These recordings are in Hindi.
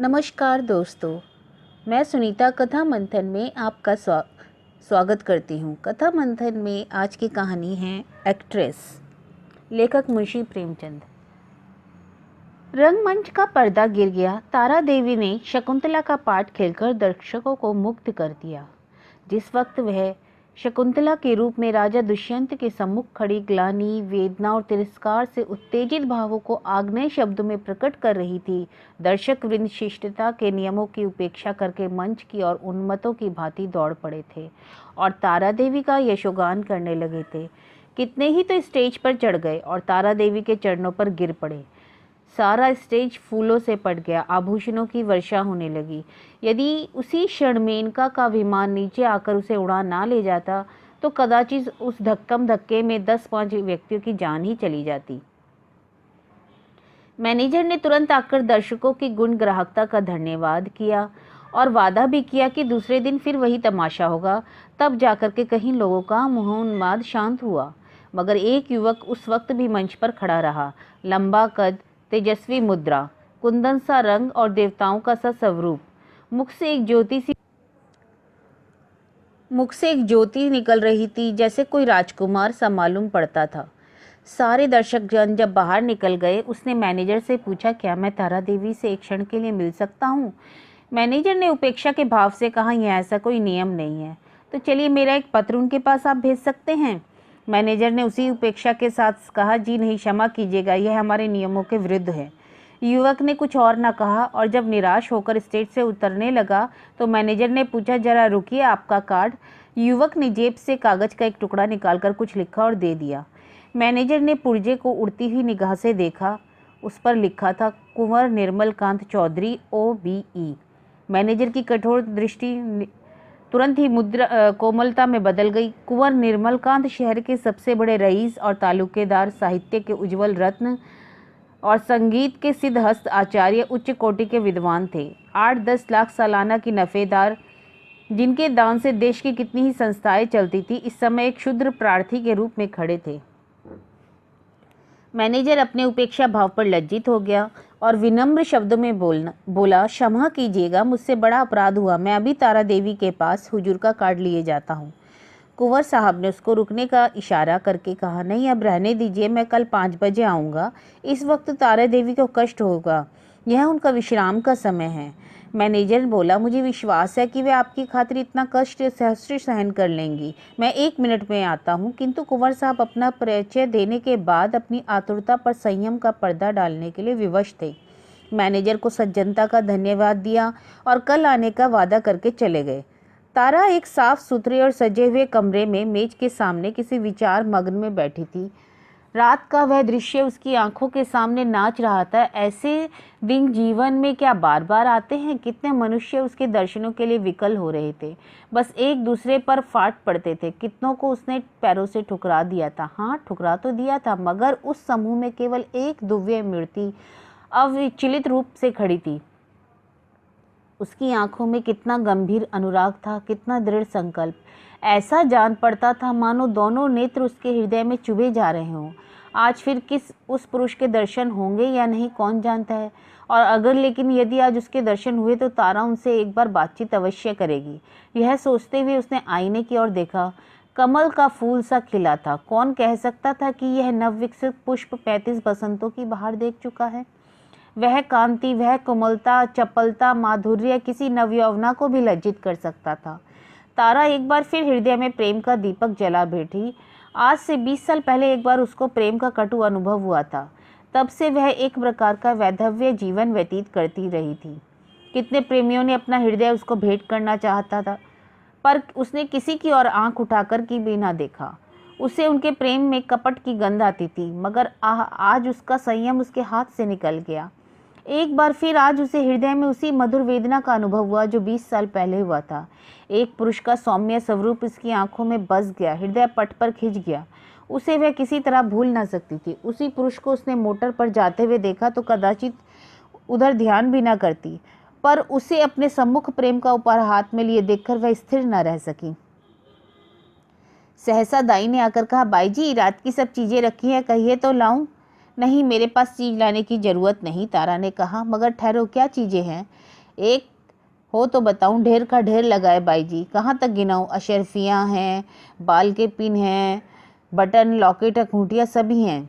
नमस्कार दोस्तों, मैं सुनीता कथा मंथन में आपका स्वागत करती हूँ। कथा मंथन में आज की कहानी है एक्ट्रेस। लेखक मुंशी प्रेमचंद। रंगमंच का पर्दा गिर गया। तारा देवी ने शकुंतला का पाठ खेलकर दर्शकों को मुग्ध कर दिया। जिस वक्त वह शकुंतला के रूप में राजा दुष्यंत के सम्मुख खड़ी ग्लानि, वेदना और तिरस्कार से उत्तेजित भावों को आग्नेय शब्दों में प्रकट कर रही थी, दर्शक वृंद शिष्टता के नियमों की उपेक्षा करके मंच की ओर उन्मत्तों की भांति दौड़ पड़े थे और तारा देवी का यशोगान करने लगे थे। कितने ही तो स्टेज पर चढ़ गए और तारा देवी के चरणों पर गिर पड़े। सारा स्टेज फूलों से पट गया, आभूषणों की वर्षा होने लगी। यदि उसी क्षण मेनका का विमान नीचे आकर उसे उड़ा ना ले जाता तो कदाचित उस धक्कम धक्के में 10-5 व्यक्तियों की जान ही चली जाती। मैनेजर ने तुरंत आकर दर्शकों की गुण ग्राहकता का धन्यवाद किया और वादा भी किया कि दूसरे दिन फिर वही तमाशा होगा। तब जाकर के कहीं लोगों का मोहोन्माद शांत हुआ। मगर एक युवक उस वक्त भी मंच पर खड़ा रहा। लंबा कद, तेजस्वी मुद्रा, कुंदन सा रंग और देवताओं का सा स्वरूप। मुख से एक ज्योति निकल रही थी, जैसे कोई राजकुमार सा मालूम पड़ता था। सारे दर्शक जन जब बाहर निकल गए, उसने मैनेजर से पूछा, क्या मैं तारा देवी से एक क्षण के लिए मिल सकता हूँ? मैनेजर ने उपेक्षा के भाव से कहा, यह ऐसा कोई नियम नहीं है। तो चलिए, मेरा एक पत्र उनके पास आप भेज सकते हैं। मैनेजर ने उसी उपेक्षा के साथ कहा, जी नहीं, क्षमा कीजिएगा, यह हमारे नियमों के विरुद्ध है। युवक ने कुछ और न कहा और जब निराश होकर स्टेज से उतरने लगा तो मैनेजर ने पूछा, जरा रुकिए, आपका कार्ड। युवक ने जेब से कागज का एक टुकड़ा निकालकर कुछ लिखा और दे दिया। मैनेजर ने पुर्जे को उड़ती हुई निगाह से देखा। उस पर लिखा था, कुंवर निर्मलकांत चौधरी, OBE। मैनेजर की कठोर दृष्टि तुरंत ही कोमलता में बदल गई। कुंवर निर्मलकांत शहर के सबसे बड़े रईस और तालुकेदार, साहित्य के उज्जवल रत्न और संगीत के सिद्धहस्त आचार्य, उच्च कोटि के विद्वान थे। 8-10 लाख सालाना की नफेदार, जिनके दान से देश की कितनी ही संस्थाएं चलती थी, इस समय एक क्षुद्र प्रार्थी के रूप में खड़े थे। मैनेजर अपने उपेक्षा भाव पर लज्जित हो गया और विनम्र शब्दों में बोला, क्षमा कीजिएगा, मुझसे बड़ा अपराध हुआ। मैं अभी तारा देवी के पास हुजूर का कार्ड लिए जाता हूँ। कुंवर साहब ने उसको रुकने का इशारा करके कहा, नहीं, अब रहने दीजिए, मैं कल 5 बजे आऊँगा। इस वक्त तारा देवी को कष्ट होगा, यह उनका विश्राम का समय है। मैनेजर बोला, मुझे विश्वास है कि वे आपकी खातिर इतना कष्ट सहर्ष सहन कर लेंगी। मैं 1 मिनट में आता हूँ। किंतु कुंवर साहब अपना परिचय देने के बाद अपनी आतुरता पर संयम का पर्दा डालने के लिए विवश थे। मैनेजर को सज्जनता का धन्यवाद दिया और कल आने का वादा करके चले गए। तारा एक साफ सुथरे और सजे हुए कमरे में मेज के सामने किसी विचार मग्न में बैठी थी। रात का वह दृश्य उसकी आंखों के सामने नाच रहा था। ऐसे दिन जीवन में क्या बार बार आते हैं? कितने मनुष्य उसके दर्शनों के लिए विकल हो रहे थे, बस एक दूसरे पर फाट पड़ते थे। कितनों को उसने पैरों से ठुकरा दिया था। हाँ, ठुकरा तो दिया था, मगर उस समूह में केवल एक दिव्य मूर्ति अविचलित रूप से खड़ी थी। उसकी आंखों में कितना गंभीर अनुराग था, कितना दृढ़ संकल्प। ऐसा जान पड़ता था मानो दोनों नेत्र उसके हृदय में चुभे जा रहे हों। आज फिर किस उस पुरुष के दर्शन होंगे या नहीं, कौन जानता है। और अगर, लेकिन यदि आज उसके दर्शन हुए तो तारा उनसे एक बार बातचीत अवश्य करेगी। यह सोचते हुए उसने आईने की ओर देखा। कमल का फूल सा खिला था। कौन कह सकता था कि यह नवविकसित पुष्प 35 बसंतों की बहार देख चुका है। वह कांति, वह कोमलता, चपलता, माधुर्य किसी नवयौवना को भी लज्जित कर सकता था। तारा एक बार फिर हृदय में प्रेम का दीपक जला बैठी। आज से 20 साल पहले एक बार उसको प्रेम का कटु अनुभव हुआ था। तब से वह एक प्रकार का वैधव्य जीवन व्यतीत करती रही थी। कितने प्रेमियों ने अपना हृदय उसको भेंट करना चाहता था, पर उसने किसी की ओर आंख उठाकर की भी ना देखा। उसे उनके प्रेम में कपट की गंध आती थी, मगर आज उसका संयम उसके हाथ से निकल गया। एक बार फिर आज उसे हृदय में उसी मधुर वेदना का अनुभव हुआ जो 20 साल पहले हुआ था। एक पुरुष का सौम्य स्वरूप उसकी आंखों में बस गया, हृदय पट पर खिंच गया। उसे वह किसी तरह भूल ना सकती थी। उसी पुरुष को उसने मोटर पर जाते हुए देखा तो कदाचित उधर ध्यान भी ना करती, पर उसे अपने सम्मुख प्रेम का उपहार हाथ में लिए देखकर वह स्थिर न रह सकी। सहसा दाई ने आकर कहा, बाई जी, रात की सब चीजें रखी हैं, कहिए तो लाऊं? नहीं, मेरे पास चीज लाने की जरूरत नहीं, तारा ने कहा, मगर ठहरो, क्या चीजें हैं? एक हो तो बताऊं? ढेर का ढेर लगाए बाई जी, कहाँ तक गिनाऊं? अशरफियाँ हैं, बाल के पिन हैं, बटन, लॉकेट, अंगूठियाँ सभी हैं,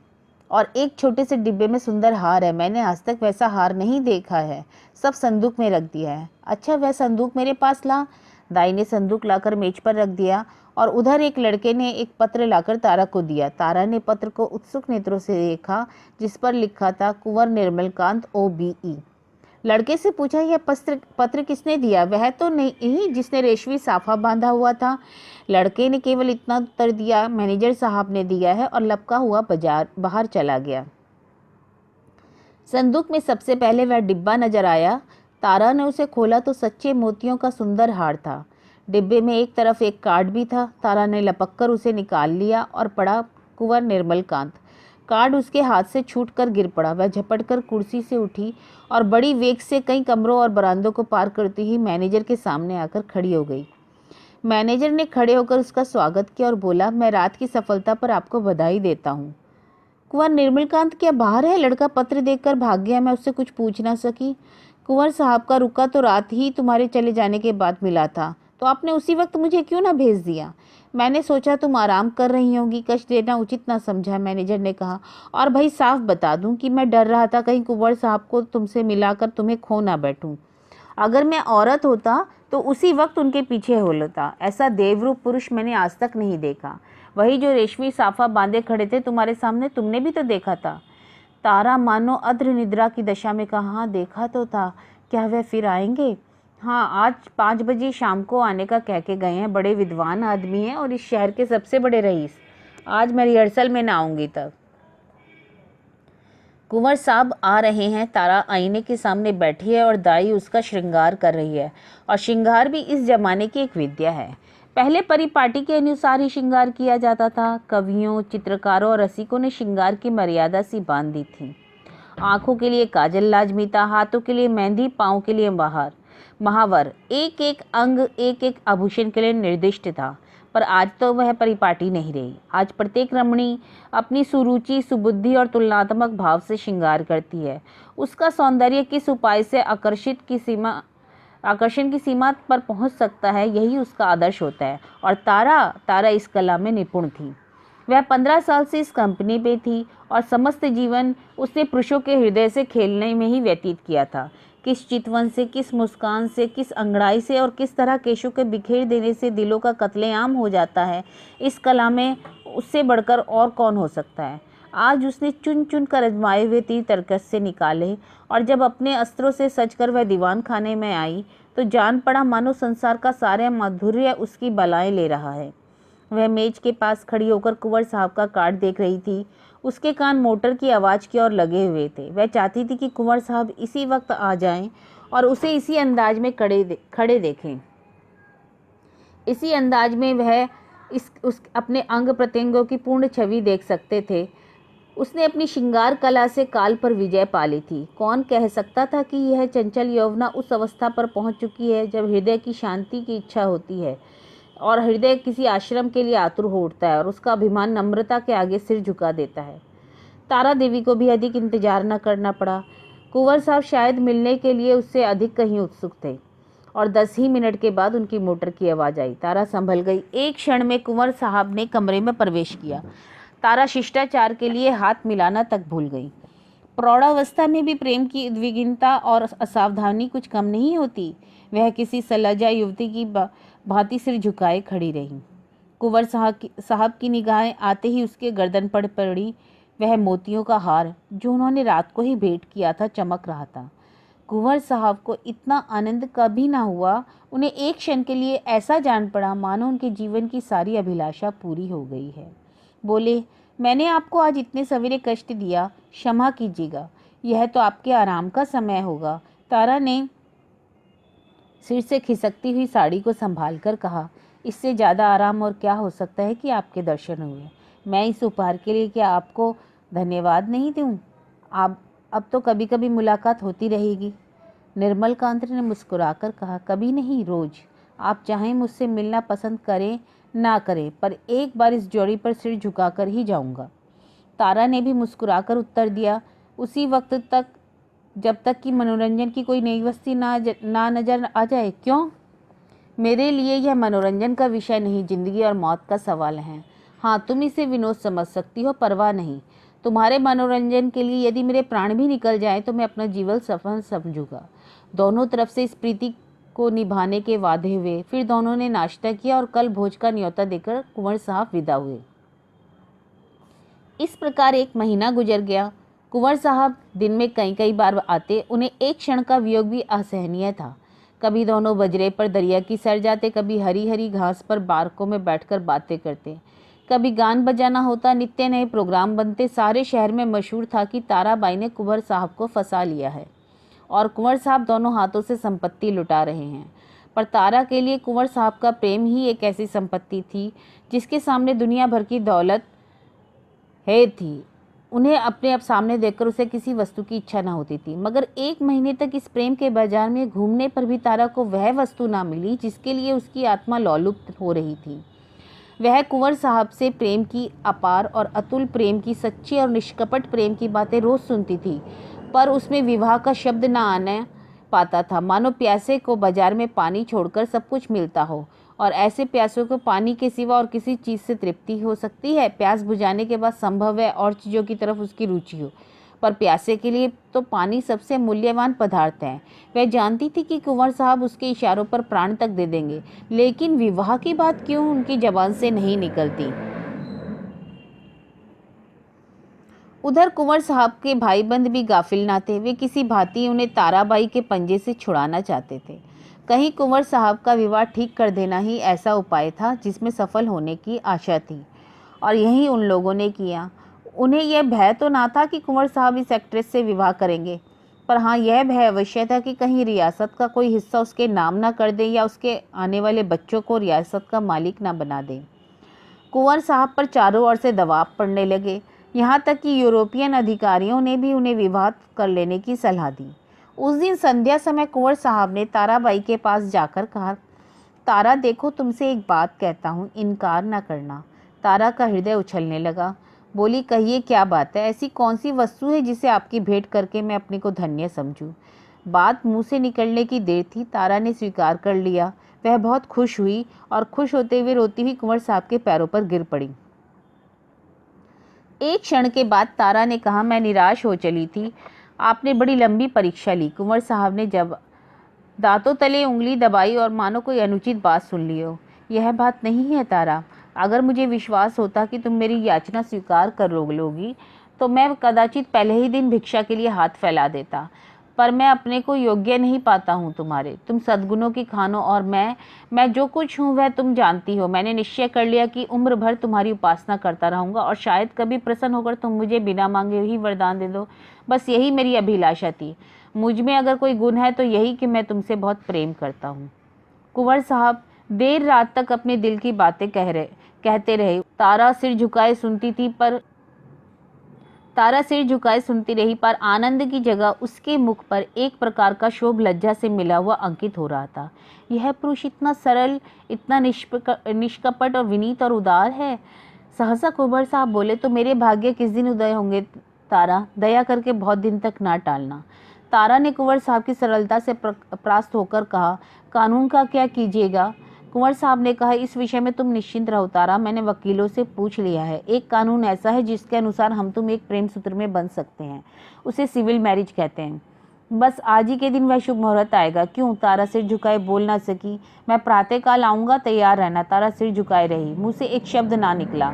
और एक छोटे से डिब्बे में सुंदर हार है। मैंने आज तक वैसा हार नहीं देखा है। सब संदूक में रख दिया है। अच्छा, वह संदूक मेरे पास ला। दाई ने संदूक लाकर मेज पर रख दिया और उधर एक लड़के ने एक पत्र लाकर तारा को दिया। तारा ने पत्र को उत्सुक नेत्रों से देखा, जिस पर लिखा था कुंवर निर्मलकांत OBE। लड़के से पूछा, यह पत्र किसने दिया? वह तो नहीं जिसने रेशमी साफा बांधा हुआ था। लड़के ने केवल इतना उत्तर दिया, मैनेजर साहब ने दिया है, और लपका हुआ बाहर चला गया। संदूक में सबसे पहले वह डिब्बा नजर आया। तारा ने उसे खोला तो सच्चे मोतियों का सुंदर हार था। डिब्बे में एक तरफ एक कार्ड भी था। तारा ने लपककर उसे निकाल लिया और पढ़ा, कुंवर निर्मलकांत। कार्ड उसके हाथ से छूटकर गिर पड़ा। वह झपटकर कुर्सी से उठी और बड़ी वेग से कई कमरों और बरामदों को पार करती हुई मैनेजर के सामने आकर खड़ी हो गई। मैनेजर ने खड़े होकर उसका स्वागत किया और बोला, मैं रात की सफलता पर आपको बधाई देता हूँ। कुंवर निर्मलकांत क्या बाहर है? लड़का पत्र देखकर भाग गया। मैं उससे कुछ पूछ ना सकी। कुंवर साहब का रुका तो रात ही तुम्हारे चले जाने के बाद मिला था, तो आपने उसी वक्त मुझे क्यों ना भेज दिया? मैंने सोचा तुम आराम कर रही होंगी, कष्ट देना उचित ना समझा, मैनेजर ने कहा। और भाई साफ बता दूं कि मैं डर रहा था कहीं कुंवर साहब को तुमसे मिलाकर तुम्हें खो ना बैठूं। अगर मैं औरत होता तो उसी वक्त उनके पीछे हो लेता। ऐसा देवरूप पुरुष मैंने आज तक नहीं देखा। वही जो रेशमी साफा बांधे खड़े थे तुम्हारे सामने, तुमने भी तो देखा था। तारा मानो अध्र निद्रा की दशा में कहा, हाँ देखा तो था। क्या वह फिर आएंगे? हाँ, आज 5 बजे शाम को आने का कह के गए हैं। बड़े विद्वान आदमी हैं और इस शहर के सबसे बड़े रईस। आज मैं रिहर्सल में ना आऊँगी तब। कुंवर साहब आ रहे हैं। तारा आईने के सामने बैठी है और दाई उसका श्रृंगार कर रही है, और श्रृंगार भी इस जमाने की एक विद्या है। पहले परिपाटी के अनुसार ही श्रृंगार किया जाता था। कवियों, चित्रकारों और रसिकों ने श्रृंगार की मर्यादा सी बांध दी थी। आंखों के लिए काजल लाजमी था, हाथों के लिए मेहंदी, पाँव के लिए महावर, एक एक अंग एक एक आभूषण के लिए निर्दिष्ट था। पर आज तो वह परिपाटी नहीं रही। आज प्रत्येक रमणी अपनी सुरुचि, सुबुद्धि और तुलनात्मक भाव से श्रृंगार करती है। उसका सौंदर्य किस उपाय से आकर्षण की सीमा पर पहुंच सकता है, यही उसका आदर्श होता है। और तारा इस कला में निपुण थी। वह 15 साल से इस कंपनी पे थी और समस्त जीवन उसने पुरुषों के हृदय से खेलने में ही व्यतीत किया था। किस चितवन से, किस मुस्कान से, किस अंगड़ाई से और किस तरह केशों के बिखेर देने से दिलों का कत्लेआम हो जाता है, इस कला में उससे बढ़कर और कौन हो सकता है। आज उसने चुन चुन कर अजमाए हुए तीर तर्कस से निकाले, और जब अपने अस्त्रों से सजकर वह दीवान खाने में आई तो जान पड़ा मानो संसार का सारा माधुर्य उसकी बलाएं ले रहा है। वह मेज के पास खड़ी होकर कुंवर साहब का कार्ड देख रही थी। उसके कान मोटर की आवाज़ की ओर लगे हुए थे। वह चाहती थी कि कुंवर साहब इसी वक्त आ जाएं और उसे इसी अंदाज में खड़े देखें। इसी अंदाज में वह अपने अंग प्रत्यंगों की पूर्ण छवि देख सकते थे। उसने अपनी श्रृंगार कला से काल पर विजय पा ली थी। कौन कह सकता था कि यह चंचल यौवना उस अवस्था पर पहुंच चुकी है जब हृदय की शांति की इच्छा होती है और हृदय किसी आश्रम के लिए आतुर हो उठता है और उसका अभिमान नम्रता के आगे सिर झुका देता है। तारा देवी को भी अधिक इंतजार न करना पड़ा। कुंवर साहब शायद मिलने के लिए उससे अधिक कहीं उत्सुक थे, और 10 ही मिनट के बाद उनकी मोटर की आवाज़ आई। तारा संभल गई। एक क्षण में कुंवर साहब ने कमरे में प्रवेश किया। तारा शिष्टाचार के लिए हाथ मिलाना तक भूल गई। प्रौढ़ावस्था में भी प्रेम की उद्विग्नता और असावधानी कुछ कम नहीं होती। वह किसी सलजा युवती की भांति सिर झुकाए खड़ी रही। कुंवर साहब की निगाहें आते ही उसके गर्दन पर पड़ी। वह मोतियों का हार जो उन्होंने रात को ही भेंट किया था चमक रहा था। कुंवर साहब को इतना आनंद कभी ना हुआ। उन्हें एक क्षण के लिए ऐसा जान पड़ा मानो उनके जीवन की सारी अभिलाषा पूरी हो गई है। बोले, मैंने आपको आज इतने सवेरे कष्ट दिया, क्षमा कीजिएगा। यह तो आपके आराम का समय होगा। तारा ने सिर से खिसकती हुई साड़ी को संभाल कर कहा, इससे ज़्यादा आराम और क्या हो सकता है कि आपके दर्शन हुए। मैं इस उपहार के लिए क्या आपको धन्यवाद नहीं दूं? अब तो कभी कभी मुलाकात होती रहेगी। निर्मलकांत ने मुस्कुराकर कहा, कभी नहीं, रोज। आप चाहें मुझसे मिलना पसंद करें ना करें, पर एक बार इस जोड़ी पर सिर झुकाकर ही जाऊंगा। तारा ने भी मुस्कुराकर उत्तर दिया। उसी वक्त तक जब तक कि मनोरंजन की कोई नई वस्तु ना नजर आ जाए। क्यों? मेरे लिए यह मनोरंजन का विषय नहीं, जिंदगी और मौत का सवाल है। हाँ, तुम इसे विनोद समझ सकती हो, परवाह नहीं। तुम्हारे मनोरंजन के लिए यदि मेरे प्राण भी निकल जाएं तो मैं अपना जीवन सफल समझूंगा। दोनों तरफ से इस प्रीति को निभाने के वादे हुए। फिर दोनों ने नाश्ता किया और कल भोज का न्योता देकर कुंवर साहब विदा हुए। इस प्रकार एक महीना गुजर गया। कुंवर साहब दिन में कई कई बार आते। उन्हें एक क्षण का वियोग भी असहनीय था। कभी दोनों बजरे पर दरिया की सैर जाते, कभी हरी हरी घास पर बारकों में बैठकर बातें करते, कभी गान बजाना होता, नित्य नए प्रोग्राम बनते। सारे शहर में मशहूर था कि ताराबाई ने कुंवर साहब को फंसा लिया है और कुंवर साहब दोनों हाथों से संपत्ति लुटा रहे हैं। पर तारा के लिए कुंवर साहब का प्रेम ही एक ऐसी संपत्ति थी जिसके सामने दुनिया भर की दौलत है थी। उन्हें अपने आप सामने देखकर उसे किसी वस्तु की इच्छा न होती थी। मगर एक महीने तक इस प्रेम के बाजार में घूमने पर भी तारा को वह वस्तु ना मिली जिसके लिए उसकी आत्मा लोलुप हो रही थी। वह कुंवर साहब से प्रेम की अपार और अतुल प्रेम की, सच्ची और निष्कपट प्रेम की बातें रोज सुनती थी, पर उसमें विवाह का शब्द न आने पाता था। मानो प्यासे को बाजार में पानी छोड़कर सब कुछ मिलता हो, और ऐसे प्यासों को पानी के सिवा और किसी चीज़ से तृप्ति हो सकती है? प्यास बुझाने के बाद संभव है और चीज़ों की तरफ उसकी रुचि हो, पर प्यासे के लिए तो पानी सबसे मूल्यवान पदार्थ है। वह जानती थी कि कुंवर साहब उसके इशारों पर प्राण तक दे देंगे, लेकिन विवाह की बात क्यों उनकी जबान से नहीं निकलती। उधर कुंवर साहब के भाईबंद भी गाफिल ना थे। वे किसी भांति उन्हें ताराबाई के पंजे से छुड़ाना चाहते थे। कहीं कुंवर साहब का विवाह ठीक कर देना ही ऐसा उपाय था जिसमें सफल होने की आशा थी, और यही उन लोगों ने किया। उन्हें यह भय तो ना था कि कुंवर साहब इस एक्ट्रेस से विवाह करेंगे, पर हाँ, यह भय अवश्य था कि कहीं रियासत का कोई हिस्सा उसके नाम ना कर दे या उसके आने वाले बच्चों को रियासत का मालिक ना बना दे। कुंवर साहब पर चारों ओर से दबाव पड़ने लगे, यहाँ तक कि यूरोपियन अधिकारियों ने भी उन्हें विवाह कर लेने की सलाह दी। उस दिन संध्या समय कुंवर साहब ने ताराबाई के पास जाकर कहा, तारा देखो, तुमसे एक बात कहता हूँ, इनकार न करना। तारा का हृदय उछलने लगा। बोली, कहिए क्या बात है? ऐसी कौन सी वस्तु है जिसे आपकी भेंट करके मैं अपने को धन्य समझूं? बात मुंह से निकलने की देर थी, तारा ने स्वीकार कर लिया। वह बहुत खुश हुई और खुश होते हुए रोती हुई कुंवर साहब के पैरों पर गिर पड़ी। एक क्षण के बाद तारा ने कहा, मैं निराश हो चली थी। आपने बड़ी लंबी परीक्षा ली। कुंवर साहब ने जब दांतों तले उंगली दबाई और मानो कोई अनुचित बात सुन ली हो। यह बात नहीं है तारा, अगर मुझे विश्वास होता कि तुम मेरी याचना स्वीकार कर लोगी तो मैं कदाचित पहले ही दिन भिक्षा के लिए हाथ फैला देता, पर मैं अपने को योग्य नहीं पाता हूँ तुम्हारे। तुम सद्गुणों की खानो और मैं जो कुछ हूँ वह तुम जानती हो। मैंने निश्चय कर लिया कि उम्र भर तुम्हारी उपासना करता रहूँगा और शायद कभी प्रसन्न होकर तुम मुझे बिना मांगे ही वरदान दे दो। बस यही मेरी अभिलाषा थी। मुझ में अगर कोई गुण है तो यही कि मैं तुमसे बहुत प्रेम करता हूँ। कुंवर साहब देर रात तक अपने दिल की बातें कहते रहे। तारा सिर झुकाए सुनती रही, पर आनंद की जगह उसके मुख पर एक प्रकार का शोभ लज्जा से मिला हुआ अंकित हो रहा था। यह पुरुष इतना सरल, इतना निष्कपट और विनीत और उदार है। सहसा कुंवर साहब बोले, तो मेरे भाग्य किस दिन उदय होंगे तारा? दया करके बहुत दिन तक ना टालना। तारा ने कुंवर साहब की सरलता से परास्त होकर कहा, कानून का क्या कीजिएगा? कुंवर साहब ने कहा, इस विषय में तुम निश्चिंत रहो तारा, मैंने वकीलों से पूछ लिया है। एक कानून ऐसा है जिसके अनुसार हम तुम एक प्रेम सूत्र में बंध सकते हैं। उसे सिविल मैरिज कहते हैं। बस आज ही के दिन वह शुभ मुहूर्त आएगा। क्यों? तारा सिर झुकाए बोल ना सकी। मैं प्रातःकाल आऊँगा, तैयार रहना। तारा सिर झुकाए रही, मुँह से एक शब्द ना निकला।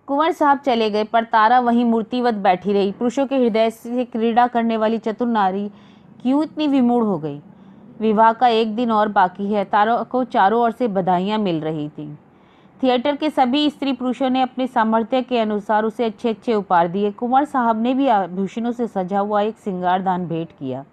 कुंवर साहब चले गए, पर तारा वहीं मूर्तिवत बैठी रही। पुरुषों के हृदय से क्रीड़ा करने वाली चतुर नारी क्यों इतनी विमूढ़ हो गई? विवाह का एक दिन और बाकी है। तारा को चारों ओर से बधाइयाँ मिल रही थी। थिएटर के सभी स्त्री पुरुषों ने अपने सामर्थ्य के अनुसार उसे अच्छे अच्छे उपहार दिए। कुंवर साहब ने भी आभूषणों से सजा हुआ एक सिंगारदान भेंट किया।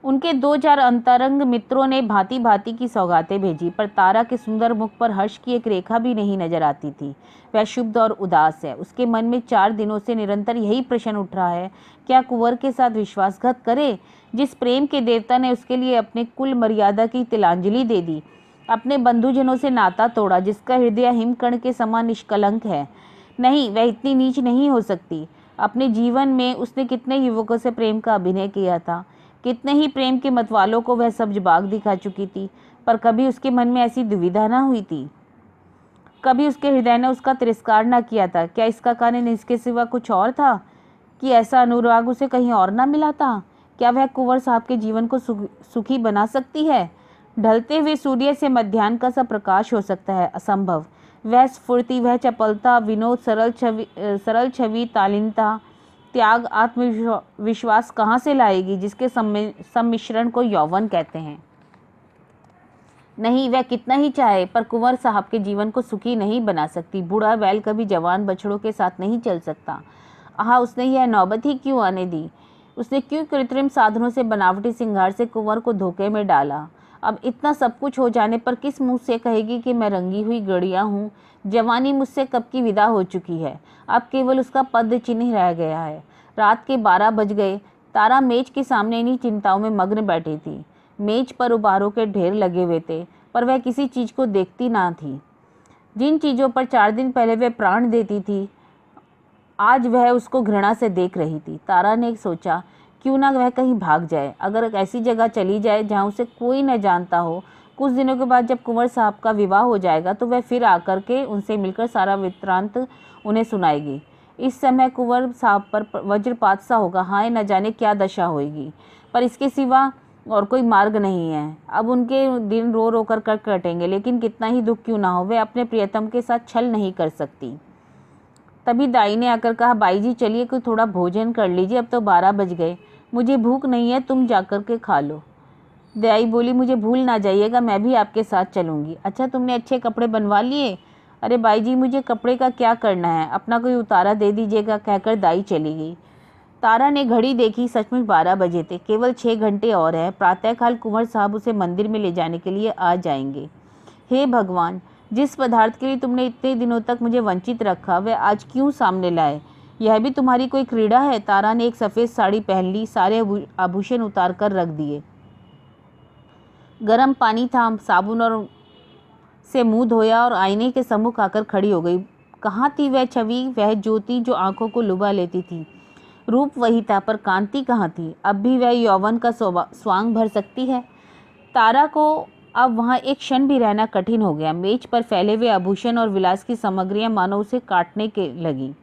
उनके 2-4 अंतरंग मित्रों ने भांति भांति की सौगातें भेजी, पर तारा के सुंदर मुख पर हर्ष की एक रेखा भी नहीं नजर आती थी। वह शुद्ध और उदास है। उसके मन में 4 दिनों से निरंतर यही प्रश्न उठ रहा है, क्या कुंवर के साथ विश्वासघात करे? जिस प्रेम के देवता ने उसके लिए अपने कुल मर्यादा की तिलांजलि दे दी, अपने बंधुजनों से नाता तोड़ा, जिसका हृदय हिमकण के समान निष्कलंक है, नहीं, वह इतनी नीच नहीं हो सकती। अपने जीवन में उसने कितने युवकों से प्रेम का अभिनय किया था, कितने ही प्रेम के मतवालों को वह सब्ज बाग दिखा चुकी थी, पर कभी उसके मन में ऐसी दुविधा न हुई थी, कभी उसके हृदय ने उसका तिरस्कार न किया था। क्या इसका कारण इसके सिवा कुछ और था कि ऐसा अनुराग उसे कहीं और न मिला था? क्या वह कुंवर साहब के जीवन को सुखी बना सकती है? ढलते हुए सूर्य से मध्याह्न का सा प्रकाश हो सकता है? असंभव। वह स्फूर्ति, वह चपलता, विनोद, सरल छवि, तालीनता, त्याग, आत्मविश्वास कहाँ से लाएगी, जिसके सम्मिश्रण को यौवन कहते हैं? नहीं, वह कितना ही चाहे पर कुंवर साहब के जीवन को सुखी नहीं बना सकती। बूढ़ा बैल कभी जवान बछड़ों के साथ नहीं चल सकता। आहा, उसने यह नौबत ही क्यों आने दी? उसने क्यों कृत्रिम साधनों से, बनावटी सिंगार से कुंवर को धोखे में डाला? अब इतना सब कुछ हो जाने पर किस मुंह से कहेगी कि मैं रंगी हुई गड़िया हूँ? जवानी मुझसे कब की विदा हो चुकी है, अब केवल उसका पद चिन्ह रह गया है। रात के 12 बज गए। तारा मेज के सामने इन्हीं चिंताओं में मग्न बैठी थी। मेज पर उबारों के ढेर लगे हुए थे, पर वह किसी चीज को देखती ना थी। जिन चीजों पर 4 दिन पहले वह प्राण देती थी, आज वह उसको घृणा से देख रही थी। तारा ने सोचा, क्यों ना वह कहीं भाग जाए, अगर एक ऐसी जगह चली जाए जहाँ उसे कोई न जानता हो। कुछ दिनों के बाद जब कुंवर साहब का विवाह हो जाएगा तो वह फिर आकर के उनसे मिलकर सारा वृत्तांत उन्हें सुनाएगी। इस समय कुंवर साहब पर वज्रपात सा होगा। हाय, न जाने क्या दशा होगी, पर इसके सिवा और कोई मार्ग नहीं है। अब उनके दिन रो रो कर कटेंगे, लेकिन कितना ही दुख क्यों ना हो, वे अपने प्रियतम के साथ छल नहीं कर सकती। तभी दाई ने आकर कहा, बाई जी चलिए कोई थोड़ा भोजन कर लीजिए, अब तो 12 बज गए। मुझे भूख नहीं है, तुम जाकर के खा लो। दाई बोली, मुझे भूल ना जाइएगा, मैं भी आपके साथ चलूंगी। अच्छा, तुमने अच्छे कपड़े बनवा लिए? अरे बाई जी, मुझे कपड़े का क्या करना है, अपना कोई उतारा दे दीजिएगा, कहकर दाई चली गई। तारा ने घड़ी देखी, सचमुच 12 बजे थे। केवल 6 घंटे और हैं। प्रातःकाल कुंवर साहब उसे मंदिर में ले जाने के लिए आ जाएंगे। हे भगवान, जिस पदार्थ के लिए तुमने इतने दिनों तक मुझे वंचित रखा, वह आज क्यों सामने लाए? यह भी तुम्हारी कोई क्रीड़ा है? तारा ने एक सफ़ेद साड़ी पहन ली, सारे आभूषण उतार कर रख दिए। गर्म पानी था, साबुन और से मुंह धोया और आईने के सम्मुख आकर खड़ी हो गई। कहाँ थी वह छवि, वह ज्योति जो आंखों को लुभा लेती थी? रूप वही था, पर कांति कहाँ थी? अब भी वह यौवन का स्वांग भर सकती है? तारा को अब वहाँ एक क्षण भी रहना कठिन हो गया। मेज पर फैले हुए आभूषण और विलास की सामग्रियां मानो उसे काटने के लगी।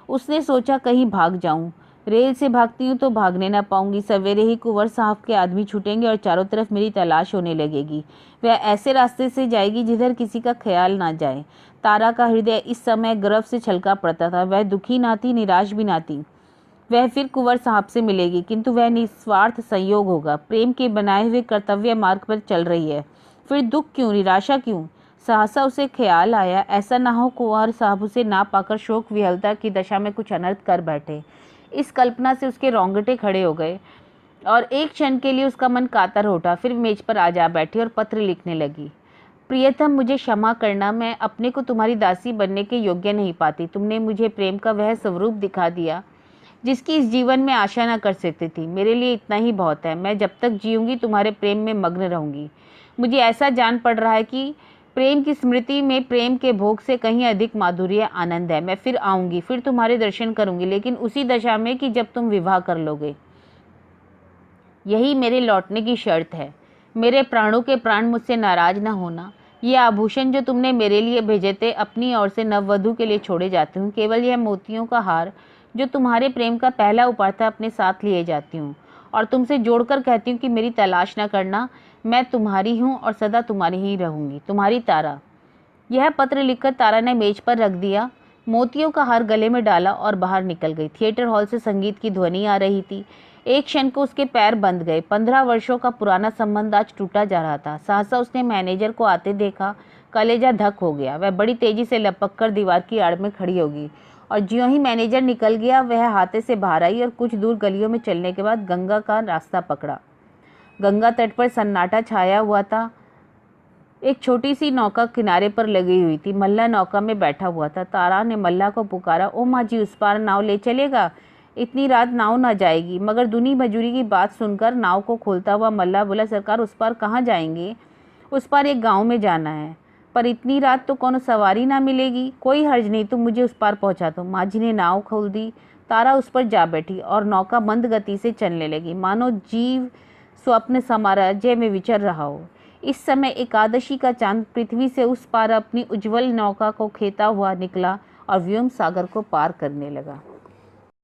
उसने सोचा, कहीं भाग जाऊं। रेल से भागती हूँ तो भागने ना पाऊंगी। सवेरे ही कुंवर साहब के आदमी छूटेंगे और चारों तरफ मेरी तलाश होने लगेगी। वह ऐसे रास्ते से जाएगी जिधर किसी का ख्याल ना जाए। तारा का हृदय इस समय गर्व से छलका पड़ता था। वह दुखी ना थी, निराश भी ना थी। वह फिर कुंवर साहब से मिलेगी, किंतु वह निस्वार्थ संयोग होगा। प्रेम के बनाए हुए कर्तव्य मार्ग पर चल रही है, फिर दुख क्यों, निराशा क्यों? सहसा उसे ख्याल आया, ऐसा ना हो कुंवर साहब उसे ना पाकर शोक विहलता की दशा में कुछ अनर्थ कर बैठे। इस कल्पना से उसके रोंगटे खड़े हो गए और एक क्षण के लिए उसका मन कातर हो उठा। फिर मेज पर आ जा बैठी और पत्र लिखने लगी। प्रियतम, मुझे क्षमा करना, मैं अपने को तुम्हारी दासी बनने के योग्य नहीं पाती। तुमने मुझे प्रेम का वह स्वरूप दिखा दिया जिसकी इस जीवन में आशा न कर सकती थी। मेरे लिए इतना ही बहुत है। मैं जब तक जीऊंगी तुम्हारे प्रेम में मग्न रहूंगी। मुझे ऐसा जान पड़ रहा है कि प्रेम की स्मृति में प्रेम के भोग से कहीं अधिक माधुर्य आनंद है। मैं फिर आऊंगी, फिर तुम्हारे दर्शन करूंगी, लेकिन उसी दशा में कि जब तुम विवाह कर लोगे। यही मेरे लौटने की शर्त है। मेरे प्राणों के प्राण, मुझसे नाराज न होना। ये आभूषण जो तुमने मेरे लिए भेजे थे, अपनी ओर से नववधू के लिए छोड़े जाते हूँ। केवल यह मोतियों का हार जो तुम्हारे प्रेम का पहला उपहार था, अपने साथ लिए जाती हूँ और तुमसे जोड़कर कहती हूँ कि मेरी तलाश न करना। मैं तुम्हारी हूँ और सदा तुम्हारी ही रहूंगी। तुम्हारी तारा। यह पत्र लिखकर तारा ने मेज पर रख दिया, मोतियों का हार गले में डाला और बाहर निकल गई। थिएटर हॉल से संगीत की ध्वनि आ रही थी। एक क्षण को उसके पैर बंद गए। 15 वर्षों का पुराना संबंध आज टूटा जा रहा था। सहसा उसने मैनेजर को आते देखा। कलेजा धक हो गया। वह बड़ी तेजी से लपक कर दीवार की आड़ में खड़ी होगी और ज्यों ही मैनेजर निकल गया, वह हाथे से बाहर आई और कुछ दूर गलियों में चलने के बाद गंगा का रास्ता पकड़ा। गंगा तट पर सन्नाटा छाया हुआ था। एक छोटी सी नौका किनारे पर लगी हुई थी। मल्ला नौका में बैठा हुआ था। तारा ने मल्ला को पुकारा, ओ माँ जी, उस पार नाव ले चलेगा? इतनी रात नाव ना जाएगी। मगर दुनी मजूरी की बात सुनकर नाव को खोलता हुआ मल्ला बोला, सरकार, उस पार कहाँ जाएंगे? उस पार एक गाँव में जाना है। पर इतनी रात तो कोनो सवारी ना मिलेगी। कोई हर्ज नहीं, तुम मुझे उस पार पहुंचा दो। माझी ने नाव खोल दी। तारा उस पर जा बैठी और नौका मंद गति से चलने लगी, मानो जीव स्वप्न साम्राज्य में विचर रहा हो। इस समय एकादशी का चांद पृथ्वी से उस पार अपनी उज्जवल नौका को खेता हुआ निकला और व्योम सागर को पार करने लगा।